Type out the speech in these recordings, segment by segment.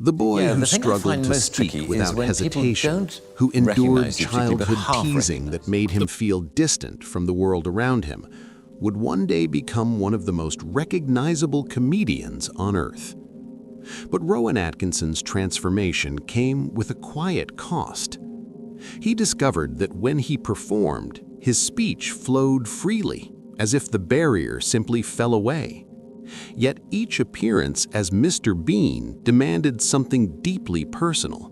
The boy Yeah, who the thing I struggled find to most tricky speak is without when people hesitation, don't who endured recognize you particularly, but childhood half teasing recognize that made him feel distant from the world around him, would one day become one of the most recognizable comedians on Earth. But Rowan Atkinson's transformation came with a quiet cost. He discovered that when he performed, his speech flowed freely, as if the barrier simply fell away. Yet each appearance as Mr. Bean demanded something deeply personal.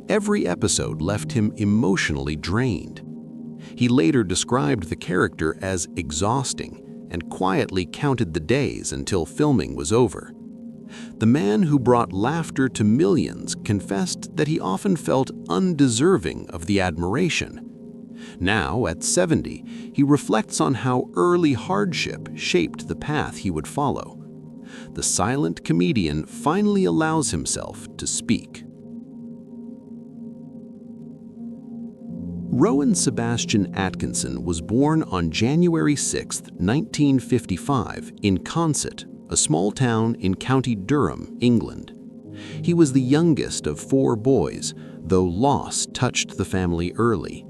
Every episode left him emotionally drained. He later described the character as exhausting and quietly counted the days until filming was over. The man who brought laughter to millions confessed that he often felt undeserving of the admiration. Now, at 70, he reflects on how early hardship shaped the path he would follow. The silent comedian finally allows himself to speak. Rowan Sebastian Atkinson was born on January 6, 1955, in Consett, a small town in County Durham, England. He was the youngest of 4 boys, though loss touched the family early.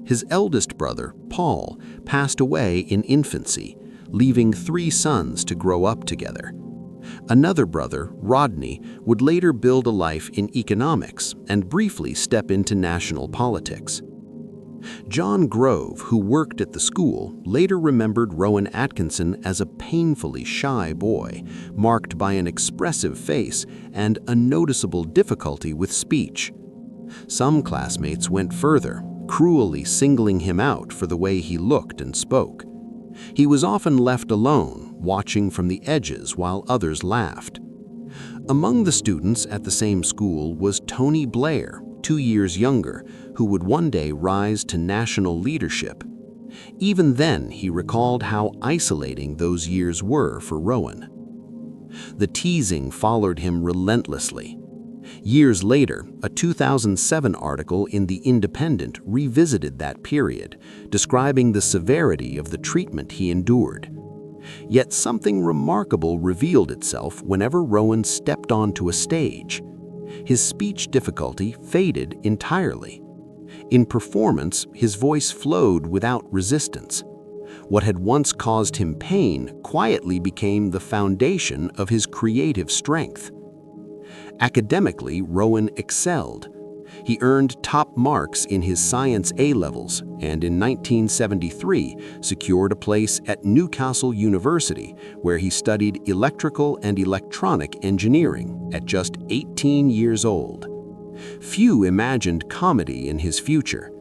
His eldest brother, Paul, passed away in infancy, leaving 3 sons to grow up together. Another brother, Rodney, would later build a life in economics and briefly step into national politics. John Grove, who worked at the school, later remembered Rowan Atkinson as a painfully shy boy, marked by an expressive face and a noticeable difficulty with speech. Some classmates went further, cruelly singling him out for the way he looked and spoke. He was often left alone, watching from the edges while others laughed. Among the students at the same school was Tony Blair, 2 years younger, who would one day rise to national leadership. Even then, he recalled how isolating those years were for Rowan. The teasing followed him relentlessly. Years later, a 2007 article in The Independent revisited that period, describing the severity of the treatment he endured. Yet something remarkable revealed itself whenever Rowan stepped onto a stage. His speech difficulty faded entirely. In performance, his voice flowed without resistance. What had once caused him pain quietly became the foundation of his creative strength. Academically, Rowan excelled. He earned top marks in his science A-levels and in 1973 secured a place at Newcastle University, where he studied electrical and electronic engineering at just 18 years old. Few imagined comedy in his future.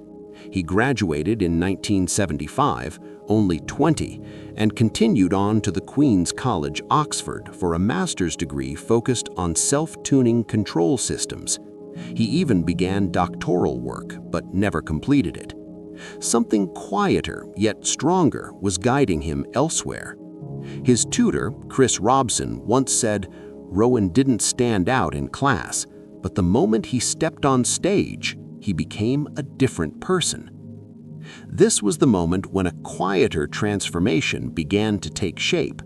He graduated in 1975, only 20, and continued on to the Queen's College, Oxford, for a master's degree focused on self-tuning control systems. He even began doctoral work, but never completed it. Something quieter yet stronger was guiding him elsewhere. His tutor, Chris Robson, once said, "Rowan didn't stand out in class, but the moment he stepped on stage, he became a different person." This was the moment when a quieter transformation began to take shape.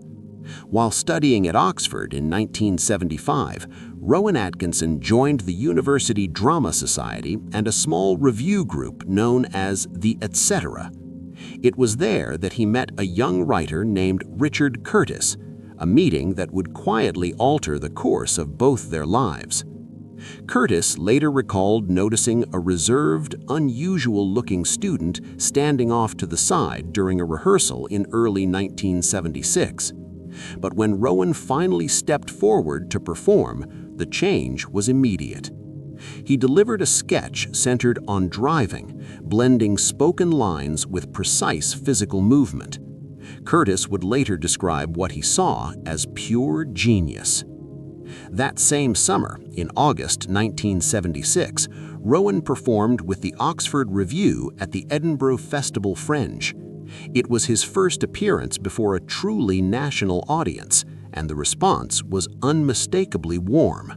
While studying at Oxford in 1975, Rowan Atkinson joined the University Drama Society and a small review group known as the Etc. It was there that he met a young writer named Richard Curtis, a meeting that would quietly alter the course of both their lives. Curtis later recalled noticing a reserved, unusual-looking student standing off to the side during a rehearsal in early 1976. But when Rowan finally stepped forward to perform, the change was immediate. He delivered a sketch centered on driving, blending spoken lines with precise physical movement. Curtis would later describe what he saw as pure genius. That same summer, in August 1976, Rowan performed with the Oxford Review at the Edinburgh Festival Fringe. It was his first appearance before a truly national audience, and the response was unmistakably warm.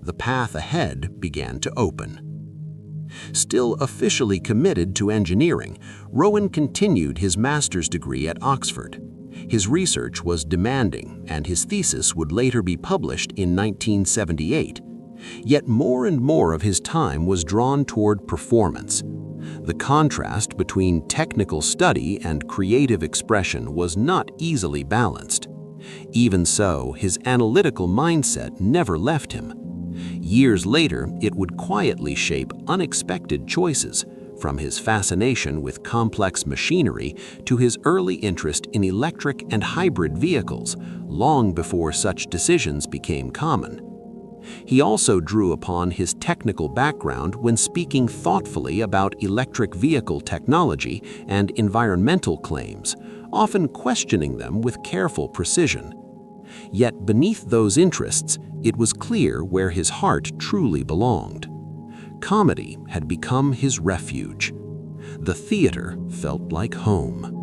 The path ahead began to open. Still officially committed to engineering, Rowan continued his master's degree at Oxford. His research was demanding, and his thesis would later be published in 1978. Yet more and more of his time was drawn toward performance. The contrast between technical study and creative expression was not easily balanced. Even so, his analytical mindset never left him. Years later, it would quietly shape unexpected choices, from his fascination with complex machinery to his early interest in electric and hybrid vehicles, long before such decisions became common. He also drew upon his technical background when speaking thoughtfully about electric vehicle technology and environmental claims, often questioning them with careful precision. Yet beneath those interests, it was clear where his heart truly belonged. Comedy had become his refuge. The theater felt like home.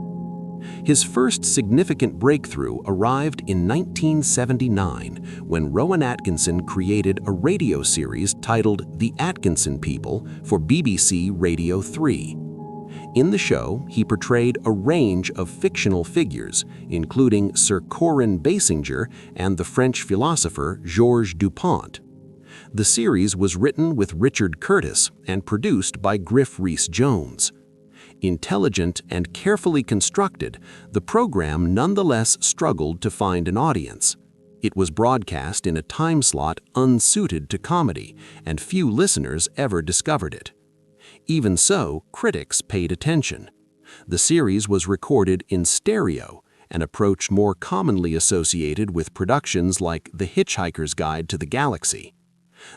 His first significant breakthrough arrived in 1979 when Rowan Atkinson created a radio series titled The Atkinson People for BBC Radio 3. In the show, he portrayed a range of fictional figures, including Sir Corin Basinger and the French philosopher Georges Dupont. The series was written with Richard Curtis and produced by Griff Rhys-Jones. Intelligent and carefully constructed, the program nonetheless struggled to find an audience. It was broadcast in a time slot unsuited to comedy, and few listeners ever discovered it. Even so, critics paid attention. The series was recorded in stereo, an approach more commonly associated with productions like The Hitchhiker's Guide to the Galaxy.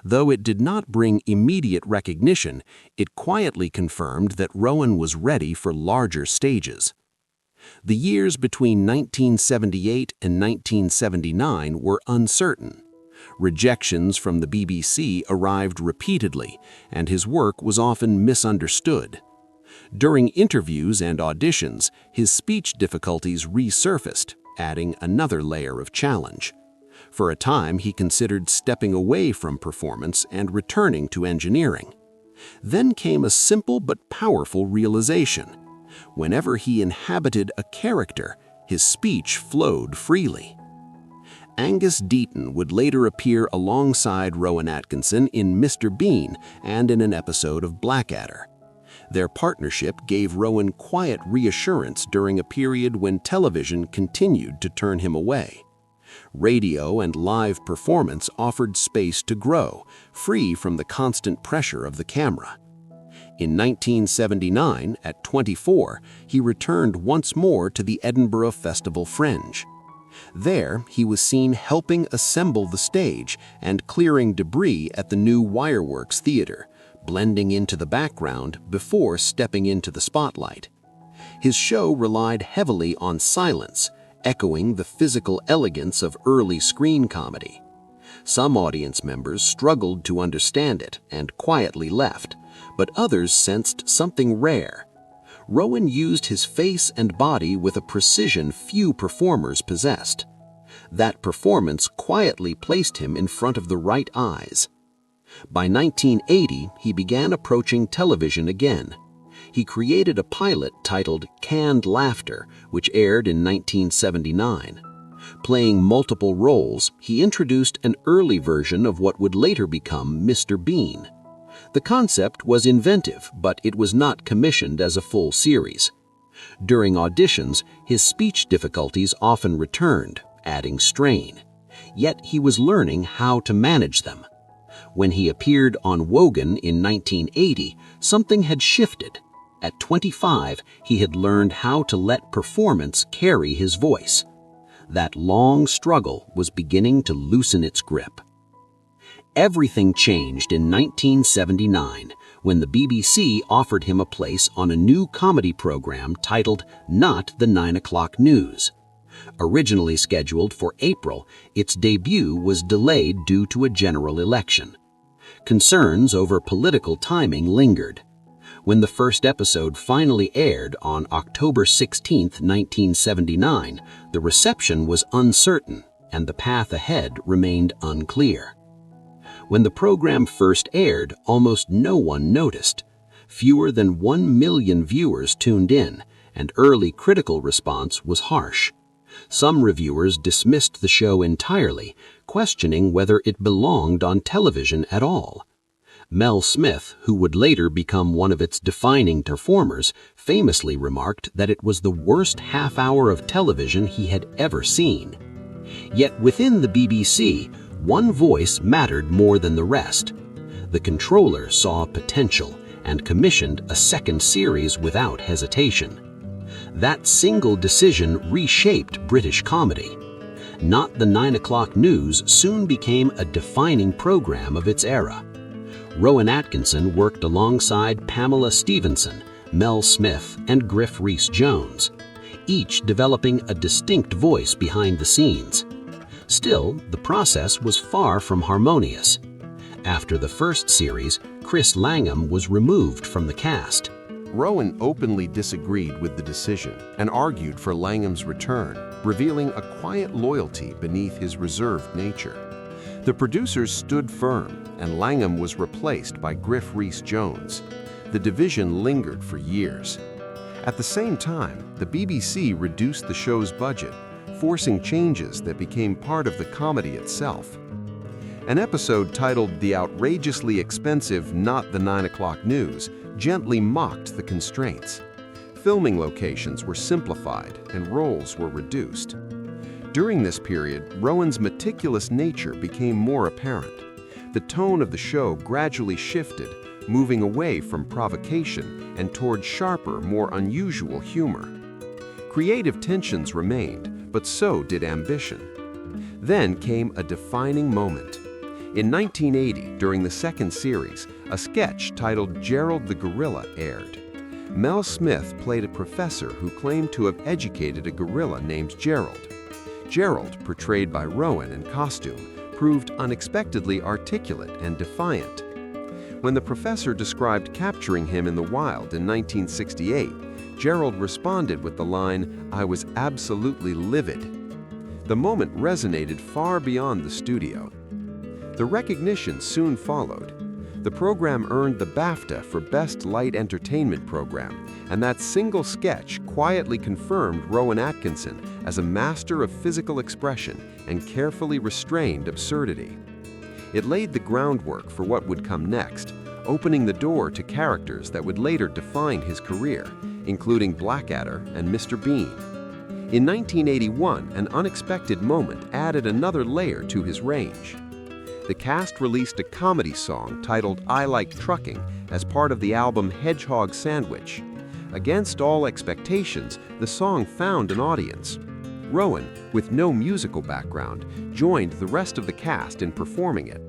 Though it did not bring immediate recognition, it quietly confirmed that Rowan was ready for larger stages. The years between 1978 and 1979 were uncertain. Rejections from the BBC arrived repeatedly, and his work was often misunderstood. During interviews and auditions, his speech difficulties resurfaced, adding another layer of challenge. For a time, he considered stepping away from performance and returning to engineering. Then came a simple but powerful realization. Whenever he inhabited a character, his speech flowed freely. Angus Deaton would later appear alongside Rowan Atkinson in Mr. Bean and in an episode of Blackadder. Their partnership gave Rowan quiet reassurance during a period when television continued to turn him away. Radio and live performance offered space to grow, free from the constant pressure of the camera. In 1979, at 24, he returned once more to the Edinburgh Festival Fringe. There, he was seen helping assemble the stage and clearing debris at the new Wireworks Theatre, blending into the background before stepping into the spotlight. His show relied heavily on silence, echoing the physical elegance of early screen comedy. Some audience members struggled to understand it and quietly left, but others sensed something rare. Rowan used his face and body with a precision few performers possessed. That performance quietly placed him in front of the right eyes. By 1980, he began approaching television again. He created a pilot titled Canned Laughter, which aired in 1979. Playing multiple roles, he introduced an early version of what would later become Mr. Bean. The concept was inventive, but it was not commissioned as a full series. During auditions, his speech difficulties often returned, adding strain. Yet he was learning how to manage them. When he appeared on Wogan in 1980, something had shifted. At 25, he had learned how to let performance carry his voice. That long struggle was beginning to loosen its grip. Everything changed in 1979 when the BBC offered him a place on a new comedy program titled Not the 9 O'Clock News. Originally scheduled for April, its debut was delayed due to a general election. Concerns over political timing lingered. When the first episode finally aired on October 16, 1979, the reception was uncertain and the path ahead remained unclear. When the program first aired, almost no one noticed. Fewer than 1 million viewers tuned in, and early critical response was harsh. Some reviewers dismissed the show entirely, questioning whether it belonged on television at all. Mel Smith, who would later become one of its defining performers, famously remarked that it was the worst half-hour of television he had ever seen. Yet within the BBC, one voice mattered more than the rest. The controller saw potential and commissioned a second series without hesitation. That single decision reshaped British comedy. Not the 9 o'clock news soon became a defining program of its era. Rowan Atkinson worked alongside Pamela Stephenson, Mel Smith, and Griff Rhys-Jones, each developing a distinct voice behind the scenes. Still, the process was far from harmonious. After the first series, Chris Langham was removed from the cast. Rowan openly disagreed with the decision and argued for Langham's return, revealing a quiet loyalty beneath his reserved nature. The producers stood firm, and Langham was replaced by Griff Rhys-Jones. The division lingered for years. At the same time, the BBC reduced the show's budget, forcing changes that became part of the comedy itself. An episode titled "The Outrageously Expensive Not the 9 O'Clock News" gently mocked the constraints. Filming locations were simplified and roles were reduced. During this period, Rowan's meticulous nature became more apparent. The tone of the show gradually shifted, moving away from provocation and toward sharper, more unusual humor. Creative tensions remained, but so did ambition. Then came a defining moment. In 1980, during the second series, a sketch titled "Gerald the Gorilla" aired. Mel Smith played a professor who claimed to have educated a gorilla named Gerald. Gerald, portrayed by Rowan in costume, proved unexpectedly articulate and defiant. When the professor described capturing him in the wild in 1968, Gerald responded with the line, "I was absolutely livid." The moment resonated far beyond the studio. The recognition soon followed. The program earned the BAFTA for Best Light Entertainment Program, and that single sketch quietly confirmed Rowan Atkinson as a master of physical expression and carefully restrained absurdity. It laid the groundwork for what would come next, opening the door to characters that would later define his career, including Blackadder and Mr. Bean. In 1981, an unexpected moment added another layer to his range. The cast released a comedy song titled "I Like Trucking" as part of the album Hedgehog Sandwich. Against all expectations, the song found an audience. Rowan, with no musical background, joined the rest of the cast in performing it.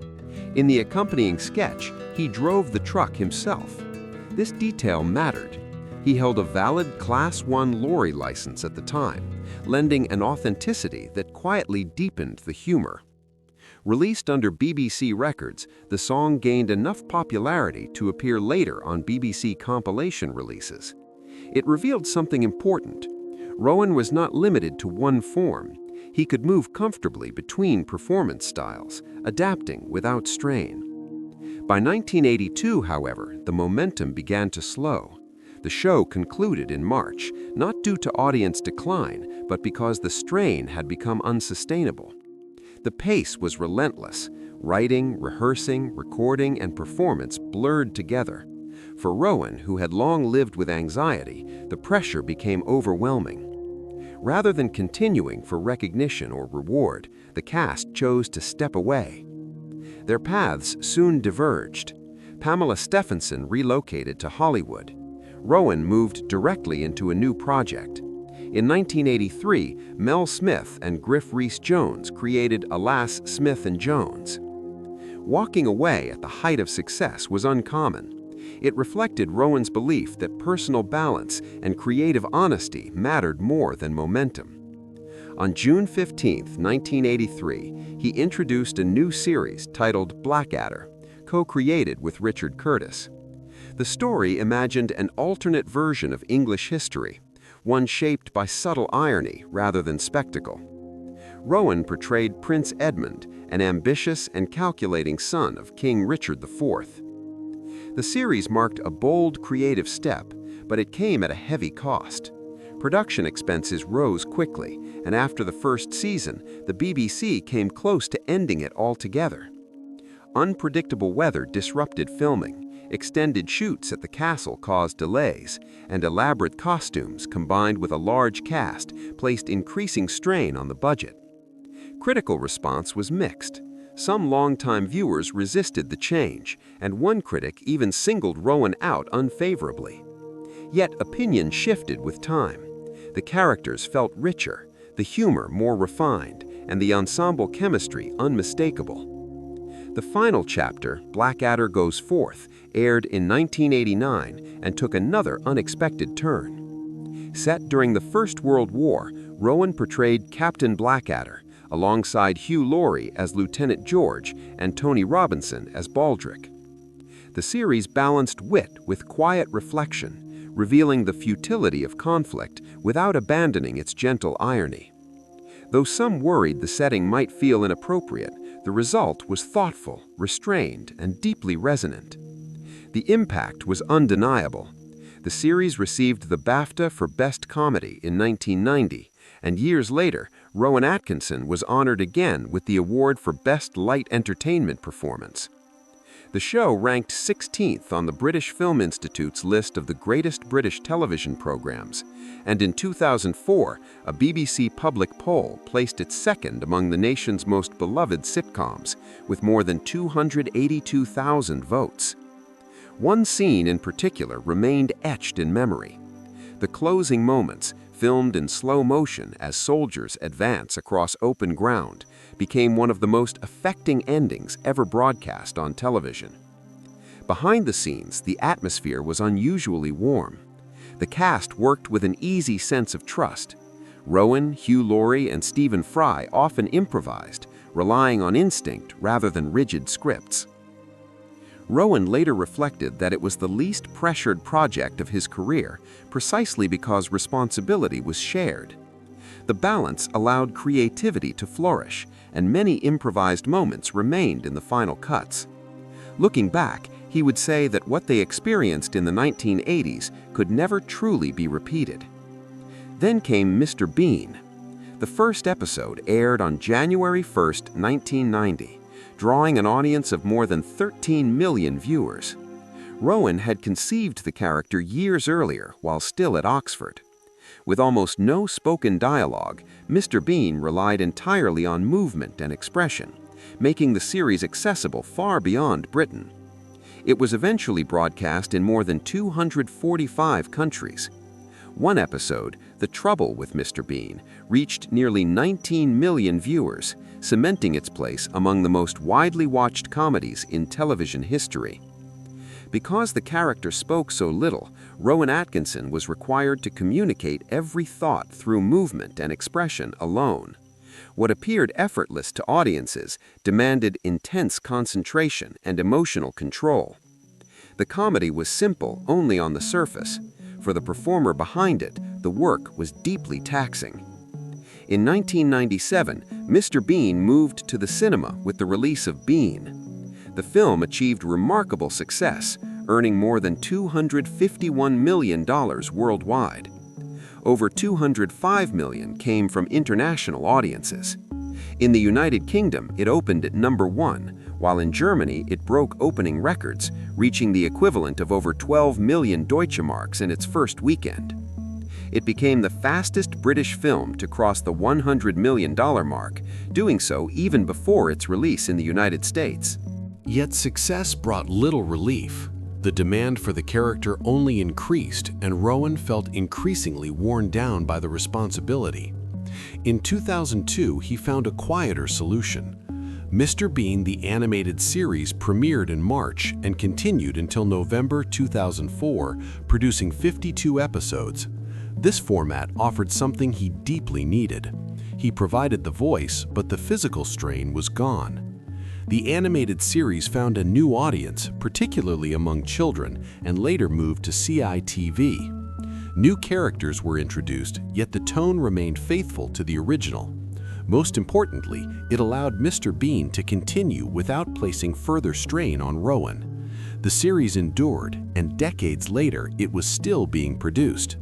In the accompanying sketch, he drove the truck himself. This detail mattered. He held a valid Class 1 lorry license at the time, lending an authenticity that quietly deepened the humor. Released under BBC Records, the song gained enough popularity to appear later on BBC compilation releases. It revealed something important. Rowan was not limited to one form. He could move comfortably between performance styles, adapting without strain. By 1982, however, the momentum began to slow. The show concluded in March, not due to audience decline, but because the strain had become unsustainable. The pace was relentless. Writing, rehearsing, recording, and performance blurred together. For Rowan, who had long lived with anxiety, the pressure became overwhelming. Rather than continuing for recognition or reward, the cast chose to step away. Their paths soon diverged. Pamela Stephenson relocated to Hollywood. Rowan moved directly into a new project. In 1983, Mel Smith and Griff Rhys-Jones created Alas, Smith & Jones. Walking away at the height of success was uncommon. It reflected Rowan's belief that personal balance and creative honesty mattered more than momentum. On June 15, 1983, he introduced a new series titled Blackadder, co-created with Richard Curtis. The story imagined an alternate version of English history, one shaped by subtle irony rather than spectacle. Rowan portrayed Prince Edmund, an ambitious and calculating son of King Richard IV. The series marked a bold creative step, but it came at a heavy cost. Production expenses rose quickly, and after the first season, the BBC came close to ending it altogether. Unpredictable weather disrupted filming, extended shoots at the castle caused delays, and elaborate costumes combined with a large cast placed increasing strain on the budget. Critical response was mixed. Some longtime viewers resisted the change, and one critic even singled Rowan out unfavorably. Yet opinion shifted with time. The characters felt richer, the humor more refined, and the ensemble chemistry unmistakable. The final chapter, Blackadder Goes Forth, aired in 1989 and took another unexpected turn. Set during the First World War, Rowan portrayed Captain Blackadder, alongside Hugh Laurie as Lieutenant George and Tony Robinson as Baldric. The series balanced wit with quiet reflection, revealing the futility of conflict without abandoning its gentle irony. Though some worried the setting might feel inappropriate, the result was thoughtful, restrained, and deeply resonant. The impact was undeniable. The series received the BAFTA for Best Comedy in 1990, and years later, Rowan Atkinson was honored again with the award for Best Light Entertainment Performance. The show ranked 16th on the British Film Institute's list of the greatest British television programs, and in 2004, a BBC public poll placed it second among the nation's most beloved sitcoms, with more than 282,000 votes. One scene in particular remained etched in memory. The closing moments, filmed in slow motion as soldiers advance across open ground, became one of the most affecting endings ever broadcast on television. Behind the scenes, the atmosphere was unusually warm. The cast worked with an easy sense of trust. Rowan, Hugh Laurie, and Stephen Fry often improvised, relying on instinct rather than rigid scripts. Rowan later reflected that it was the least pressured project of his career, precisely because responsibility was shared. The balance allowed creativity to flourish, and many improvised moments remained in the final cuts. Looking back, he would say that what they experienced in the 1980s could never truly be repeated. Then came Mr. Bean. The first episode aired on January 1, 1990. Drawing an audience of more than 13 million viewers. Rowan had conceived the character years earlier while still at Oxford. With almost no spoken dialogue, Mr. Bean relied entirely on movement and expression, making the series accessible far beyond Britain. It was eventually broadcast in more than 245 countries. One episode, The Trouble with Mr. Bean, reached nearly 19 million viewers, cementing its place among the most widely watched comedies in television history. Because the character spoke so little, Rowan Atkinson was required to communicate every thought through movement and expression alone. What appeared effortless to audiences demanded intense concentration and emotional control. The comedy was simple only on the surface. For the performer behind it, the work was deeply taxing. In 1997, Mr. Bean moved to the cinema with the release of Bean. The film achieved remarkable success, earning more than $251 million worldwide. Over $205 million came from international audiences. In the United Kingdom, it opened at number 1, while in Germany it broke opening records, reaching the equivalent of over 12 million Deutsche Marks in its first weekend. It became the fastest British film to cross the $100 million mark, doing so even before its release in the United States. Yet success brought little relief. The demand for the character only increased, and Rowan felt increasingly worn down by the responsibility. In 2002, he found a quieter solution. Mr. Bean, the animated series, premiered in March and continued until November 2004, producing 52 episodes. This format offered something he deeply needed. He provided the voice, but the physical strain was gone. The animated series found a new audience, particularly among children, and later moved to CITV. New characters were introduced, yet the tone remained faithful to the original. Most importantly, it allowed Mr. Bean to continue without placing further strain on Rowan. The series endured, and decades later, it was still being produced.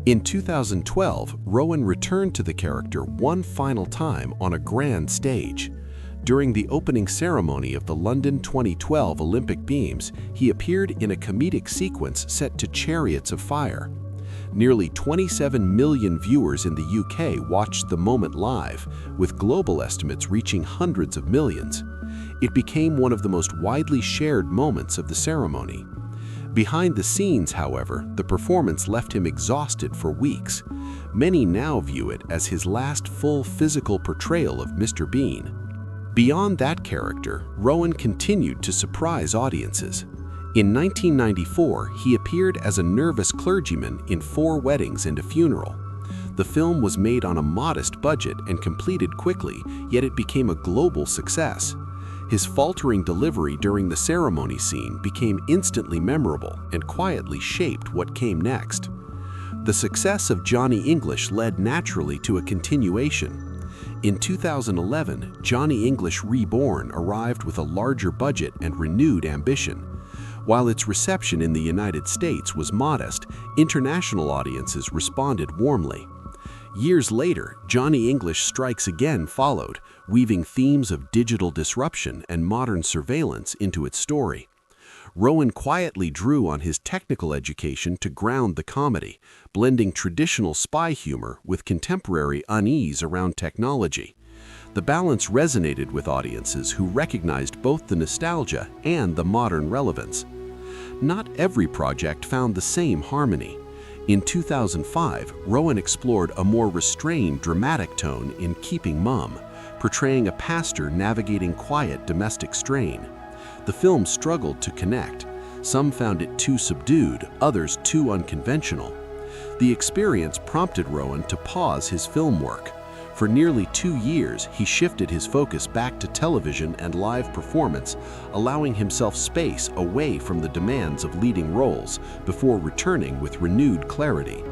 In 2012, Rowan returned to the character one final time on a grand stage. During the opening ceremony of the London 2012 Olympic Games, he appeared in a comedic sequence set to Chariots of Fire. Nearly 27 million viewers in the UK watched the moment live, with global estimates reaching hundreds of millions. It became one of the most widely shared moments of the ceremony. Behind the scenes, however, the performance left him exhausted for weeks. Many now view it as his last full physical portrayal of Mr. Bean. Beyond that character, Rowan continued to surprise audiences. In 1994, he appeared as a nervous clergyman in 4 Weddings and a Funeral. The film was made on a modest budget and completed quickly, yet it became a global success. His faltering delivery during the ceremony scene became instantly memorable and quietly shaped what came next. The success of Johnny English led naturally to a continuation. In 2011, Johnny English Reborn arrived with a larger budget and renewed ambition. While its reception in the United States was modest, international audiences responded warmly. Years later, Johnny English Strikes Again followed, weaving themes of digital disruption and modern surveillance into its story. Rowan quietly drew on his technical education to ground the comedy, blending traditional spy humor with contemporary unease around technology. The balance resonated with audiences who recognized both the nostalgia and the modern relevance. Not every project found the same harmony. In 2005, Rowan explored a more restrained, dramatic tone in Keeping Mum, portraying a pastor navigating quiet domestic strain. The film struggled to connect. Some found it too subdued, others too unconventional. The experience prompted Rowan to pause his film work. For nearly 2 years, he shifted his focus back to television and live performance, allowing himself space away from the demands of leading roles before returning with renewed clarity.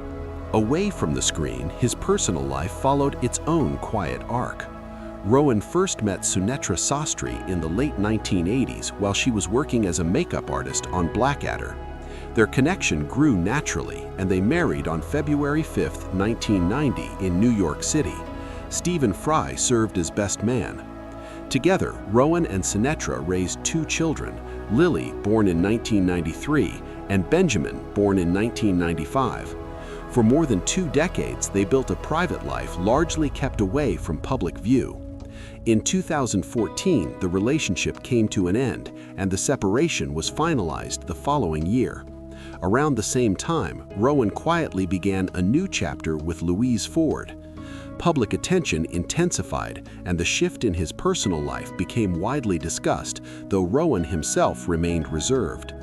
Away from the screen, his personal life followed its own quiet arc. Rowan first met Sunetra Sastry in the late 1980s while she was working as a makeup artist on Blackadder. Their connection grew naturally, and they married on February 5, 1990 in New York City. Stephen Fry served as best man. Together, Rowan and Sunetra raised 2 children, Lily, born in 1993, and Benjamin, born in 1995. For more than 2 decades, they built a private life largely kept away from public view. In 2014, the relationship came to an end, and the separation was finalized the following year. Around the same time, Rowan quietly began a new chapter with Louise Ford. Public attention intensified, and the shift in his personal life became widely discussed, though Rowan himself remained reserved.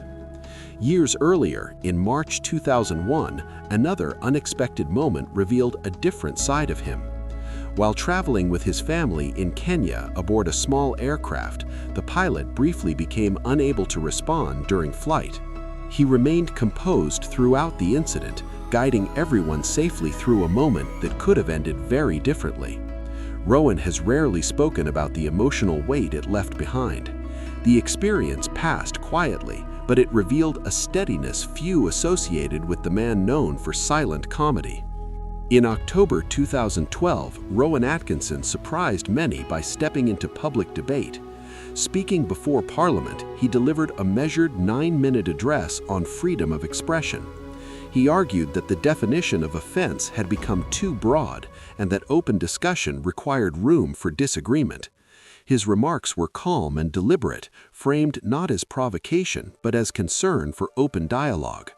Years earlier, in March 2001, another unexpected moment revealed a different side of him. While traveling with his family in Kenya aboard a small aircraft, the pilot briefly became unable to respond during flight. He remained composed throughout the incident, guiding everyone safely through a moment that could have ended very differently. Rowan has rarely spoken about the emotional weight it left behind. The experience passed quietly, but it revealed a steadiness few associated with the man known for silent comedy. In October 2012, Rowan Atkinson surprised many by stepping into public debate. Speaking before Parliament, he delivered a measured 9-minute address on freedom of expression. He argued that the definition of offense had become too broad and that open discussion required room for disagreement. His remarks were calm and deliberate, framed not as provocation but as concern for open dialogue.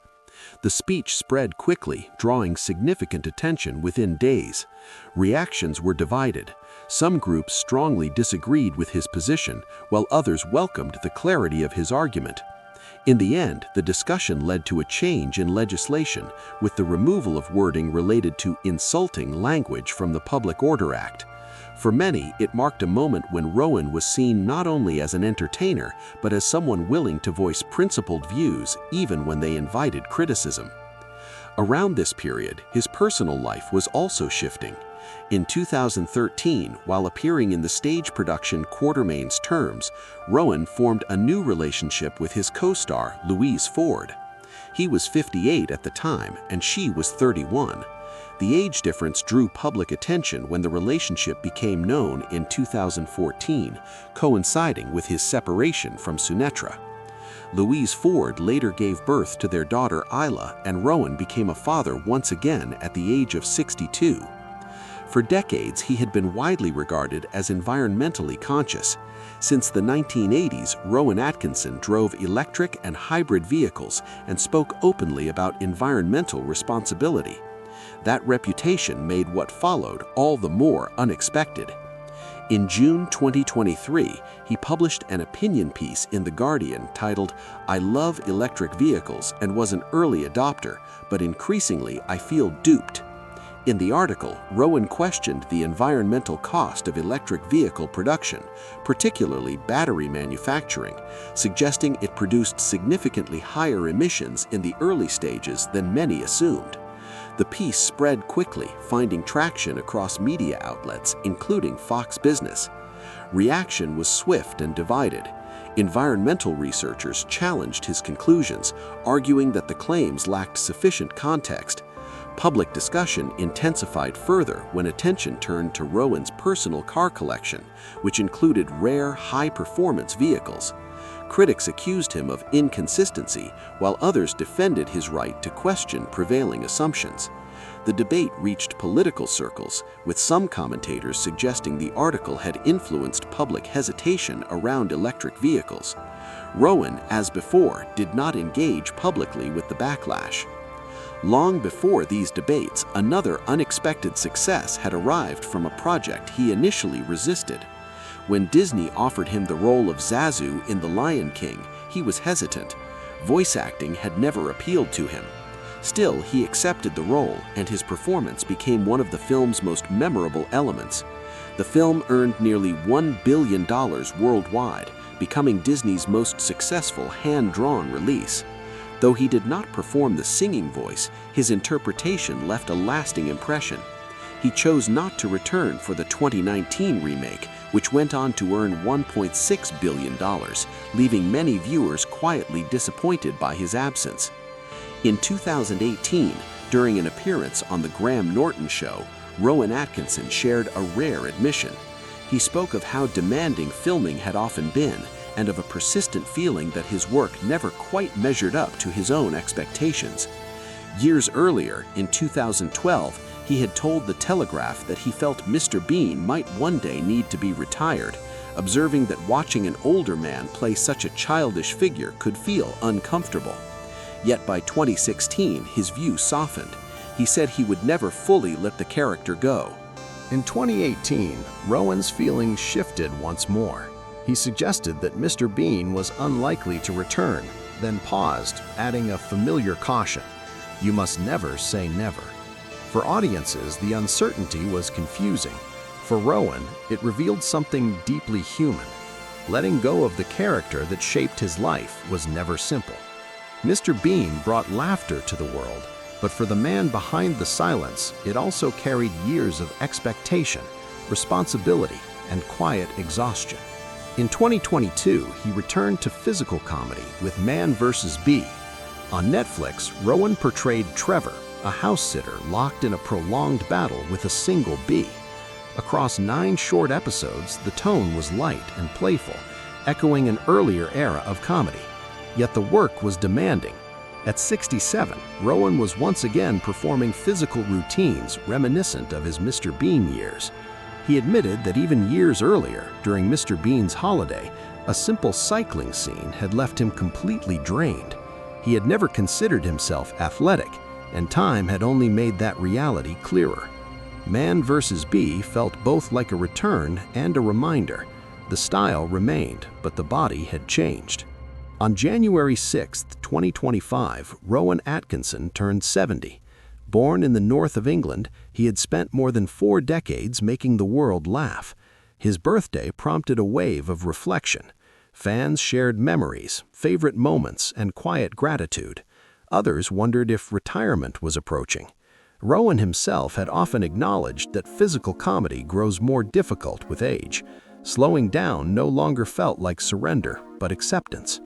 The speech spread quickly, drawing significant attention within days. Reactions were divided. Some groups strongly disagreed with his position, while others welcomed the clarity of his argument. In the end, the discussion led to a change in legislation, with the removal of wording related to insulting language from the Public Order Act. For many, it marked a moment when Rowan was seen not only as an entertainer, but as someone willing to voice principled views even when they invited criticism. Around this period, his personal life was also shifting. In 2013, while appearing in the stage production Quartermain's Terms, Rowan formed a new relationship with his co-star, Louise Ford. He was 58 at the time, and she was 31. The age difference drew public attention when the relationship became known in 2014, coinciding with his separation from Sunetra. Louise Ford later gave birth to their daughter Isla, and Rowan became a father once again at the age of 62. For decades, he had been widely regarded as environmentally conscious. Since the 1980s, Rowan Atkinson drove electric and hybrid vehicles and spoke openly about environmental responsibility. That reputation made what followed all the more unexpected. In June 2023, he published an opinion piece in The Guardian titled, "I love electric vehicles and was an early adopter, but increasingly I feel duped." In the article, Rowan questioned the environmental cost of electric vehicle production, particularly battery manufacturing, suggesting it produced significantly higher emissions in the early stages than many assumed. The piece spread quickly, finding traction across media outlets, including Fox Business. Reaction was swift and divided. Environmental researchers challenged his conclusions, arguing that the claims lacked sufficient context. Public discussion intensified further when attention turned to Rowan's personal car collection, which included rare, high-performance vehicles. Critics accused him of inconsistency, while others defended his right to question prevailing assumptions. The debate reached political circles, with some commentators suggesting the article had influenced public hesitation around electric vehicles. Rowan, as before, did not engage publicly with the backlash. Long before these debates, another unexpected success had arrived from a project he initially resisted. When Disney offered him the role of Zazu in The Lion King, he was hesitant. Voice acting had never appealed to him. Still, he accepted the role, and his performance became one of the film's most memorable elements. The film earned nearly $1 billion worldwide, becoming Disney's most successful hand-drawn release. Though he did not perform the singing voice, his interpretation left a lasting impression. He chose not to return for the 2019 remake, which went on to earn $1.6 billion, leaving many viewers quietly disappointed by his absence. In 2018, during an appearance on The Graham Norton Show, Rowan Atkinson shared a rare admission. He spoke of how demanding filming had often been, and of a persistent feeling that his work never quite measured up to his own expectations. Years earlier, in 2012, he had told The Telegraph that he felt Mr. Bean might one day need to be retired, observing that watching an older man play such a childish figure could feel uncomfortable. Yet by 2016, his view softened. He said he would never fully let the character go. In 2018, Rowan's feelings shifted once more. He suggested that Mr. Bean was unlikely to return, then paused, adding a familiar caution: "You must never say never." For audiences, the uncertainty was confusing. For Rowan, it revealed something deeply human. Letting go of the character that shaped his life was never simple. Mr. Bean brought laughter to the world, but for the man behind the silence, it also carried years of expectation, responsibility, and quiet exhaustion. In 2022, he returned to physical comedy with Man vs. Bee. On Netflix, Rowan portrayed Trevor, a house-sitter locked in a prolonged battle with a single bee. Across 9 short episodes, the tone was light and playful, echoing an earlier era of comedy. Yet the work was demanding. At 67, Rowan was once again performing physical routines reminiscent of his Mr. Bean years. He admitted that even years earlier, during Mr. Bean's holiday, a simple cycling scene had left him completely drained. He had never considered himself athletic, and time had only made that reality clearer. Man vs. Bee felt both like a return and a reminder. The style remained, but the body had changed. On January 6, 2025, Rowan Atkinson turned 70. Born in the north of England, he had spent more than 4 decades making the world laugh. His birthday prompted a wave of reflection. Fans shared memories, favorite moments, and quiet gratitude. Others wondered if retirement was approaching. Rowan himself had often acknowledged that physical comedy grows more difficult with age. Slowing down no longer felt like surrender, but acceptance.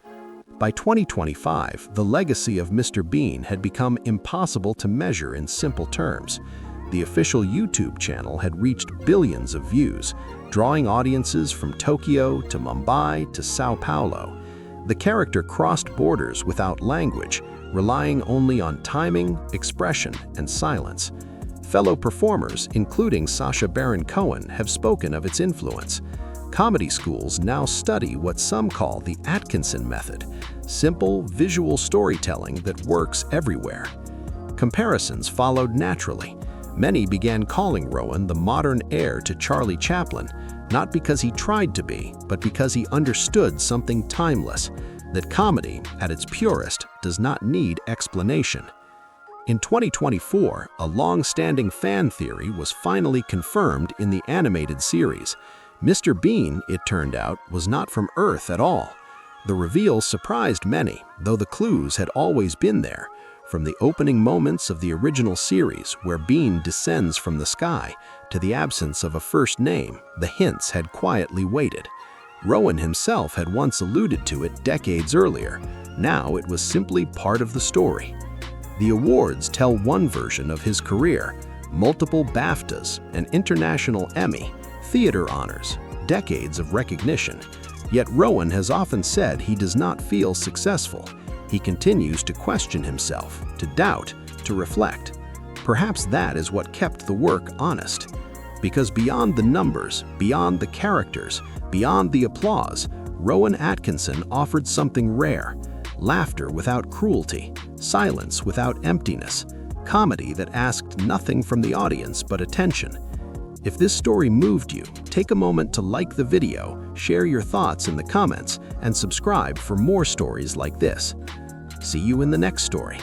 By 2025, the legacy of Mr. Bean had become impossible to measure in simple terms. The official YouTube channel had reached billions of views, drawing audiences from Tokyo to Mumbai to Sao Paulo. The character crossed borders without language, relying only on timing, expression, and silence. Fellow performers, including Sacha Baron Cohen, have spoken of its influence. Comedy schools now study what some call the Atkinson method, simple visual storytelling that works everywhere. Comparisons followed naturally. Many began calling Rowan the modern heir to Charlie Chaplin, not because he tried to be, but because he understood something timeless, that comedy, at its purest, does not need explanation. In 2024, a long-standing fan theory was finally confirmed in the animated series. Mr. Bean, it turned out, was not from Earth at all. The reveal surprised many, though the clues had always been there. From the opening moments of the original series, where Bean descends from the sky, to the absence of a first name, the hints had quietly waited. Rowan himself had once alluded to it decades earlier. Now it was simply part of the story. The awards tell one version of his career: multiple BAFTAs, an international Emmy, theater honors, decades of recognition. Yet Rowan has often said he does not feel successful. He continues to question himself, to doubt, to reflect. Perhaps that is what kept the work honest. Because beyond the numbers, beyond the characters, beyond the applause, Rowan Atkinson offered something rare: laughter without cruelty, silence without emptiness, comedy that asked nothing from the audience but attention. If this story moved you, take a moment to like the video, share your thoughts in the comments, and subscribe for more stories like this. See you in the next story.